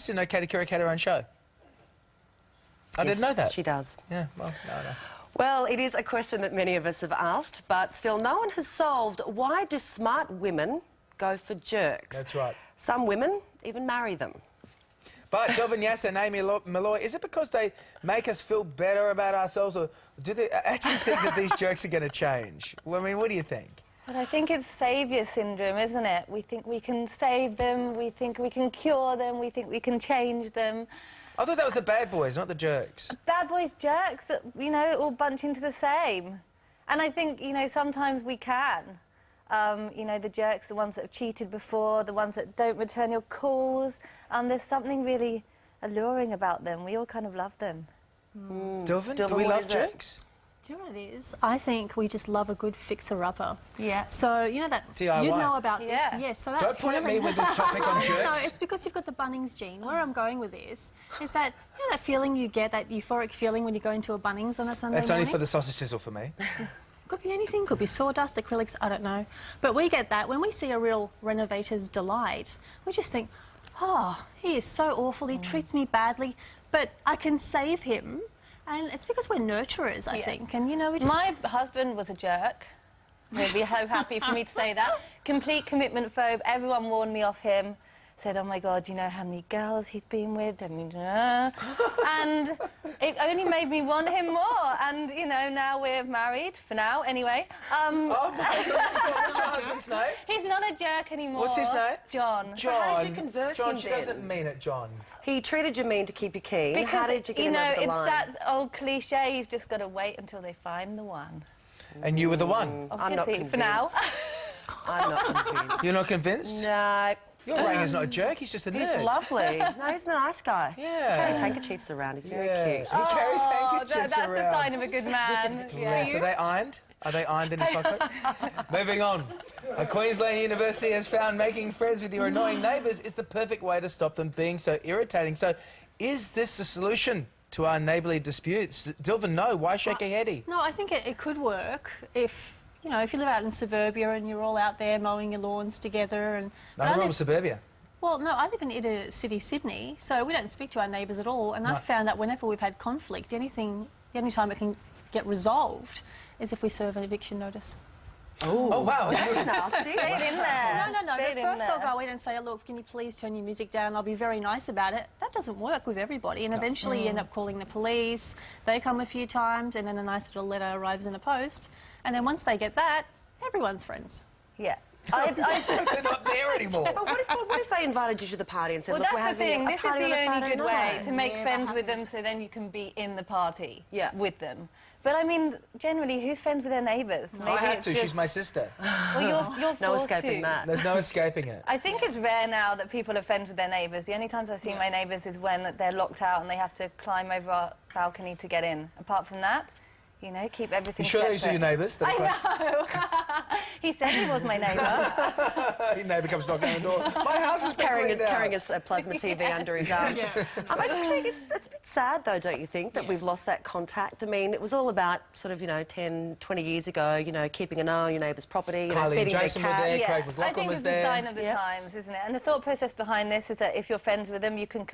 didn't know Katie Couric had her own show. I didn't know that. She does. Yeah, well, no. Well, it is a question that many of us have asked, but still no one has solved why do smart women go for jerks? That's right. Some women even marry them. But Delvin Yasser and Amy Malloy, is it because they make us feel better about ourselves, or do they actually think that these jerks are going to change? Well, I mean, what do you think? But I think it's saviour syndrome, isn't it? We think we can save them, we think we can cure them, we think we can change them. I thought that was the bad boys, not the jerks. Bad boys, jerks, that, you know, all bunch into the same. And I think, you know, sometimes we can. You know, the jerks, the ones that have cheated before, the ones that don't return your calls. There's something really alluring about them. We all kind of love them. Delvin, do we love jerks? Do you know what it is? I think we just love a good fixer-upper. Yeah. So, you know that... DIY. You know about Yeah. this. Yes. So that Don't point at me with this topic on jerks. No, it's because you've got the Bunnings gene. Where I'm going with this is that, you know that feeling you get, that euphoric feeling when you go into a Bunnings on a Sunday That's morning? only for the sausage sizzle for me. Could be anything, could be sawdust, acrylics, I don't know. But we get that. When we see a real renovator's delight, we just think, oh, he is so awful, he treats me badly, but I can save him. And it's because we're nurturers, I think. And, you know, we just... My husband was a jerk. He'll be so happy for me to say that. Complete commitment phobe. Everyone warned me off him. Said, oh, my God, you know how many girls he's been with? I mean, and it only made me want him more. And, you know, now we're married, for now, anyway. Oh, my God. What's your husband's name? He's not a jerk anymore. What's his name? John. John. How did you convert John, him she then? doesn't mean it, John. He treated you mean to keep you keen. Because, How did you get him over the line? it's that old cliche, you've just got to wait until they find the one. And you were the one. I'm not Obviously, for now. I'm not convinced. You're not convinced? No. Your Ranger's not a jerk, he's just a nerd. He's lovely. No, he's a nice guy. Yeah. Carries handkerchiefs around. He's very cute. He carries handkerchiefs That's around. the sign of a good man. Yeah, so they ironed? Are they ironed in his pocket? Moving on. A Queensland university has found making friends with your annoying neighbours is the perfect way to stop them being so irritating. So, is this the solution to our neighbourly disputes? Dilvin, no. Why shake a heady? No, I think it could work if... You know, if you live out in suburbia and you're all out there mowing your lawns together and... Nothing wrong with suburbia. Well, no, I live in inner city Sydney, so we don't speak to our neighbours at all, and I've found that whenever we've had conflict, the only time it can get resolved is if we serve an eviction notice. Oh, wow. That's nasty. Straight in there. No. Straight But in first there. I'll go in and say, oh, look, can you please turn your music down? I'll be very nice about it. That doesn't work with everybody, and eventually you end up calling the police. They come a few times, and then a nice little letter arrives in the post. And then once they get that, everyone's friends. Yeah. They're not there anymore. But what if they invited you to the party and said, Well, look, we're that's the having thing. a This is party the on a only Friday good way night? to make Never friends with them happened. so then you can be in the party with them. But, I mean, generally, who's friends with their neighbours? I have to. She's my sister. Well, you're No forced escaping to. that. There's no escaping it. I think it's rare now that people are friends with their neighbours. The only times I've seen my neighbours is when they're locked out and they have to climb over our balcony to get in. Apart from that, you know, keep everything You sure separate. these are your neighbours? I know. He said he was my neighbour. Your neighbour comes knocking on the door. My house is Carrying carrying a plasma TV under his arm. Actually, it's a bit sad, though, don't you think, that we've lost that contact? I mean, it was all about sort of, you know, 10, 20 years ago, you know, keeping an eye on your neighbour's property, you know, Kylie and feeding Jason their were cat. there. Yeah, Craig I McLaughlin think was it's a there. sign of the times, isn't it? And the thought process behind this is that if you're friends with them, you can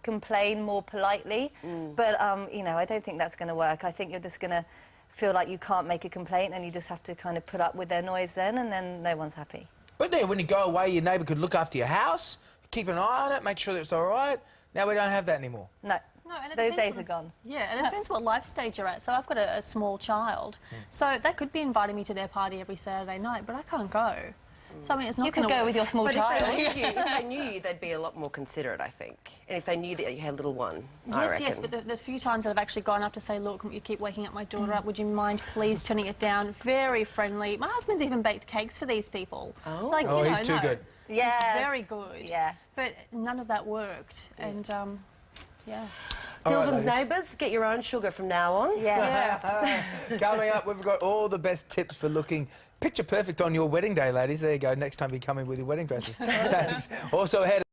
complain more politely. But, you know, I don't think that's going to work. I think you're just going to feel like you can't make a complaint and you just have to kind of put up with their noise then, and then no one's happy. But then when you go away, your neighbour could look after your house, keep an eye on it, make sure that it's all right. Now we don't have that anymore. No. No, and it Those depends days are gone. Yeah, and it depends what life stage you're at. So I've got a small child, so they could be inviting me to their party every Saturday night, but I can't go. So, I mean, it's not You could go with your small But child. if they knew you, they'd be a lot more considerate, I think. And if they knew that you had a little one, I reckon. Yes, but the few times that I've actually gone up to say, look, you keep waking up my daughter up, would you mind please turning it down? Very friendly. My husband's even baked cakes for these people. Oh. Like, Oh, you know, he's too good. Yeah. He's very good. Yeah. But none of that worked, and, yeah. All right, Dilvin's ladies. neighbours, get your own sugar from now on. Yeah. Coming up, we've got all the best tips for looking picture perfect on your wedding day, ladies. There you go. Next time you come in with your wedding dresses. Thanks. Also ahead.